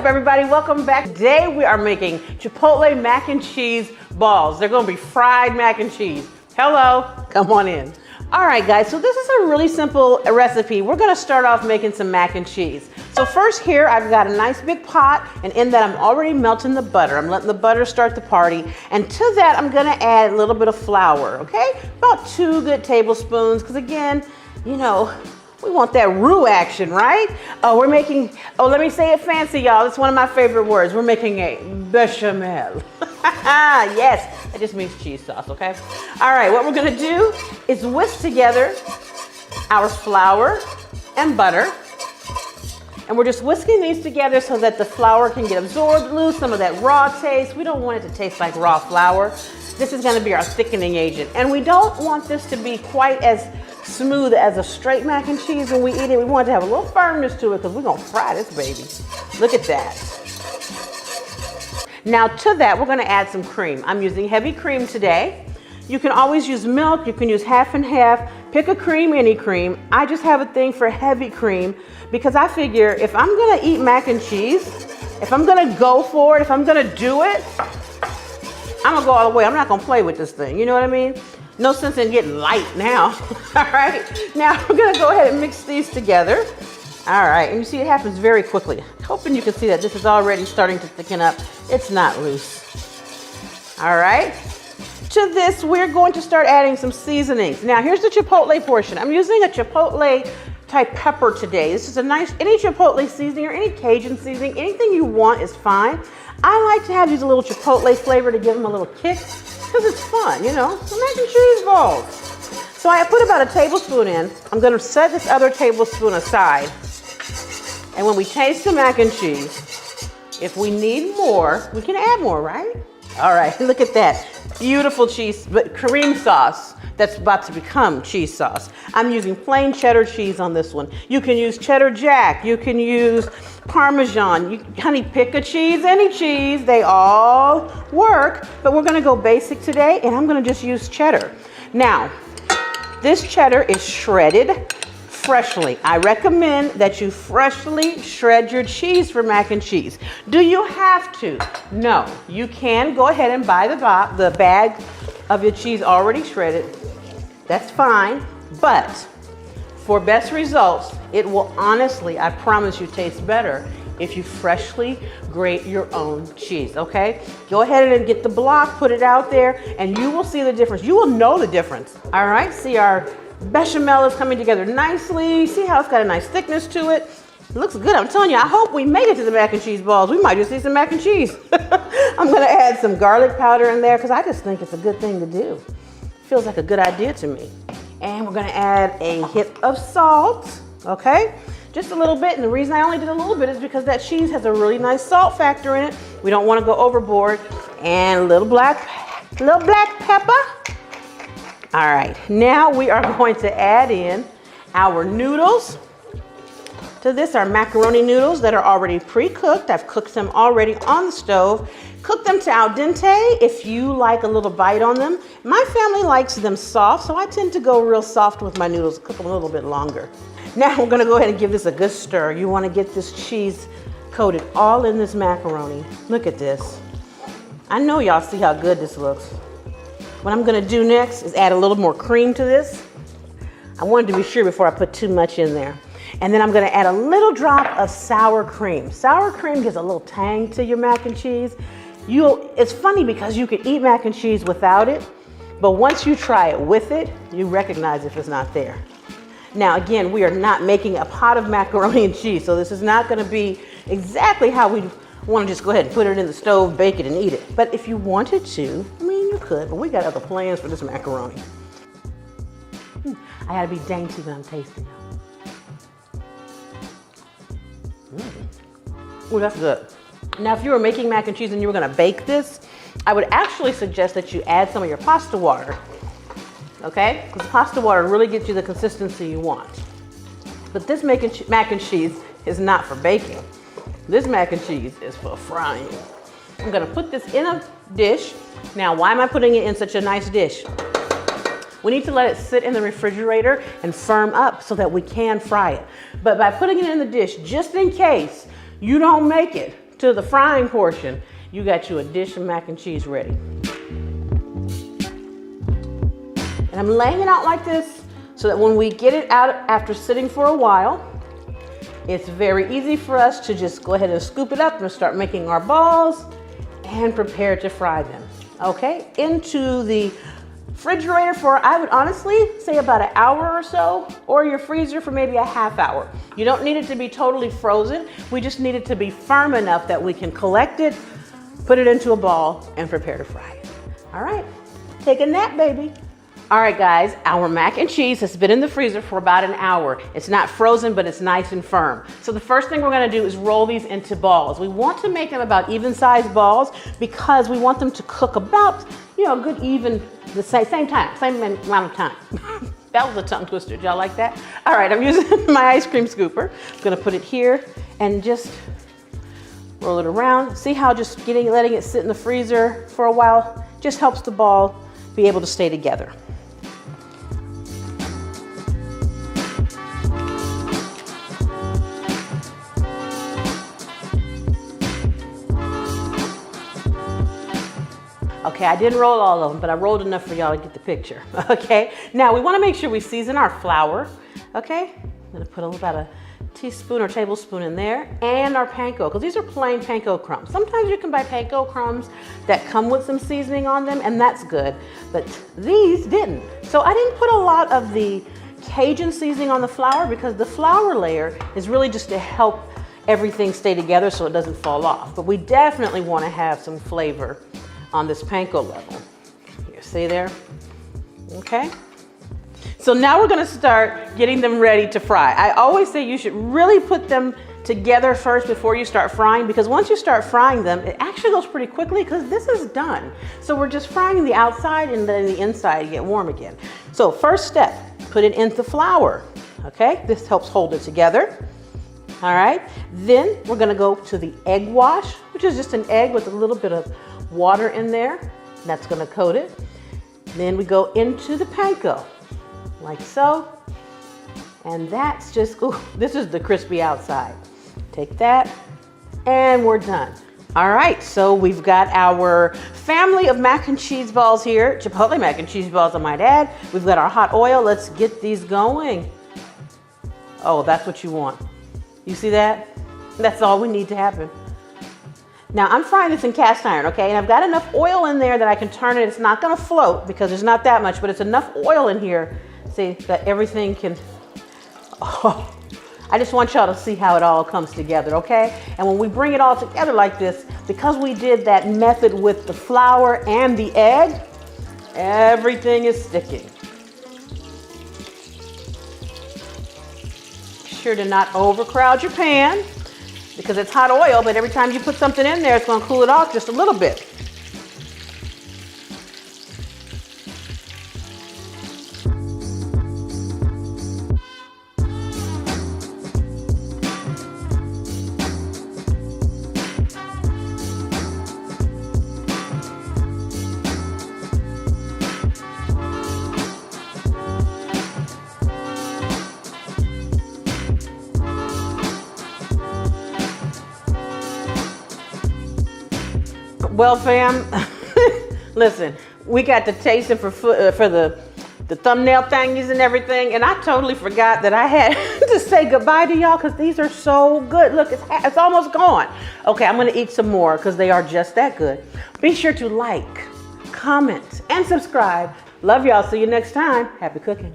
everybody? Welcome back. Today we are making Chipotle mac and cheese balls. They're gonna be fried mac and cheese. Hello, come on in. All right guys, so this is a really simple recipe. We're gonna start off making some mac and cheese. So first here, I've got a nice big pot, and in that I'm already melting the butter. I'm letting the butter start the party. And to that, I'm gonna add a little bit of flour, okay? About 2 good tablespoons, because again, you know, we want that roux action, right? We're making, let me say it fancy, y'all. It's one of my favorite words. We're making a bechamel. Yes, that just means cheese sauce, okay? All right, what we're gonna do is whisk together our flour and butter. And we're just whisking these together so that the flour can get absorbed, lose some of that raw taste. We don't want it to taste like raw flour. This is gonna be our thickening agent. And we don't want this to be quite as smooth as a straight mac and cheese when we eat it. We want it to have a little firmness to it because we're gonna fry this baby. Look at that. Now to that, we're gonna add some cream. I'm using heavy cream today. You can always use milk, you can use half and half. Pick a cream, any cream. I just have a thing for heavy cream because I figure if I'm gonna eat mac and cheese, if I'm gonna go for it, if I'm gonna do it, I'm gonna go all the way. I'm not gonna play with this thing, you know what I mean? No sense in getting light now, all right? Now we're gonna go ahead and mix these together. All right, and you see it happens very quickly. Hoping you can see that this is already starting to thicken up. It's not loose. All right, to this, we're going to start adding some seasonings. Now here's the Chipotle portion. I'm using a Chipotle type pepper today. This is a nice, any Chipotle seasoning or any Cajun seasoning, anything you want is fine. I like to have these a little Chipotle flavor to give them a little kick, because it's fun, you know, some mac and cheese balls. So I put about a tablespoon in. I'm gonna set this other tablespoon aside. And when we taste the mac and cheese, if we need more, we can add more, right? All right, look at that. Beautiful cheese, but cream sauce that's about to become cheese sauce. I'm using plain cheddar cheese on this one. You can use cheddar jack, you can use Parmesan, honey, pick a cheese, any cheese, they all work, but we're gonna go basic today and I'm gonna just use cheddar. Now, this cheddar is shredded freshly. I recommend that you freshly shred your cheese for mac and cheese. Do you have to? No, you can go ahead and buy the bag of your cheese already shredded. That's fine, but for best results, it will honestly, I promise you, taste better if you freshly grate your own cheese, okay? Go ahead and get the block, put it out there, and you will see the difference. You will know the difference. All right, see our bechamel is coming together nicely. See how it's got a nice thickness to it? It looks good, I'm telling you. I hope we made it to the mac and cheese balls. We might just see some mac and cheese. I'm gonna add some garlic powder in there because I just think it's a good thing to do. Feels like a good idea to me. And we're gonna add a hit of salt, okay? Just a little bit, and the reason I only did a little bit is because that cheese has a really nice salt factor in it. We don't wanna go overboard. And a little black pepper. All right, now we are going to add in our noodles. To this are macaroni noodles that are already pre-cooked. I've cooked them already on the stove. Cook them to al dente if you like a little bite on them. My family likes them soft, so I tend to go real soft with my noodles, cook them a little bit longer. Now we're gonna go ahead and give this a good stir. You wanna get this cheese coated all in this macaroni. Look at this. I know y'all see how good this looks. What I'm gonna do next is add a little more cream to this. I wanted to be sure before I put too much in there. And then I'm gonna add a little drop of sour cream. Sour cream gives a little tang to your mac and cheese. It's funny because you can eat mac and cheese without it, but once you try it with it, you recognize if it's not there. Now again, we are not making a pot of macaroni and cheese, so this is not gonna be exactly how we wanna just go ahead and put it in the stove, bake it, and eat it. But if you wanted to, I mean, you could, but we got other plans for this macaroni. I gotta be dainty when I'm tasting it. Oh, that's good. Now, if you were making mac and cheese and you were gonna bake this, I would actually suggest that you add some of your pasta water, okay? Because pasta water really gets you the consistency you want. But this mac and cheese is not for baking. This mac and cheese is for frying. I'm gonna put this in a dish. Now, why am I putting it in such a nice dish? We need to let it sit in the refrigerator and firm up so that we can fry it. But by putting it in the dish, just in case you don't make it to the frying portion, you got you a dish of mac and cheese ready. And I'm laying it out like this so that when we get it out after sitting for a while, it's very easy for us to just go ahead and scoop it up and start making our balls and prepare to fry them. Okay, into the refrigerator for, I would honestly say, about an hour or so, or your freezer for maybe a half hour. You don't need it to be totally frozen. We just need it to be firm enough that we can collect it, put it into a ball, and prepare to fry it. All right, take a nap, baby. All right, guys, our mac and cheese has been in the freezer for about an hour. It's not frozen, but it's nice and firm. So the first thing we're gonna do is roll these into balls. We want to make them about even-sized balls because we want them to cook about, a good even, the same time, same amount of time. That was a tongue twister. Did y'all like that? All right, I'm using my ice cream scooper. I'm gonna put it here and just roll it around. See how just letting it sit in the freezer for a while just helps the ball be able to stay together. Okay, I didn't roll all of them, but I rolled enough for y'all to get the picture. Okay, now we want to make sure we season our flour. Okay, I'm gonna put about a teaspoon or tablespoon in there, and our panko, because these are plain panko crumbs. Sometimes you can buy panko crumbs that come with some seasoning on them, and that's good, but these didn't. So I didn't put a lot of the Cajun seasoning on the flour because the flour layer is really just to help everything stay together so it doesn't fall off. But we definitely want to have some flavor on this panko level. You see there? Okay. So now we're gonna start getting them ready to fry. I always say you should really put them together first before you start frying, because once you start frying them, it actually goes pretty quickly because this is done. So we're just frying the outside and then the inside to get warm again. So first step, put it into flour. Okay, this helps hold it together. All right, then we're gonna go to the egg wash, which is just an egg with a little bit of water in there. That's gonna coat it. Then we go into the panko, like so. And that's just, ooh, this is the crispy outside. Take that, and we're done. All right, so we've got our family of mac and cheese balls here, Chipotle mac and cheese balls, I might add. We've got our hot oil. Let's get these going. Oh, that's what you want. You see that? That's all we need to happen. Now I'm frying this in cast iron, okay? And I've got enough oil in there that I can turn it. It's not gonna float because there's not that much, but it's enough oil in here, see, that everything can, oh, I just want y'all to see how it all comes together, okay? And when we bring it all together like this, because we did that method with the flour and the egg, everything is sticking. Be sure to not overcrowd your pan, because it's hot oil, but every time you put something in there, it's gonna cool it off just a little bit. Well, fam, listen, we got the tasting for the thumbnail thingies and everything, and I totally forgot that I had to say goodbye to y'all because these are so good. Look, it's almost gone. Okay, I'm gonna eat some more because they are just that good. Be sure to like, comment, and subscribe. Love y'all. See you next time. Happy cooking.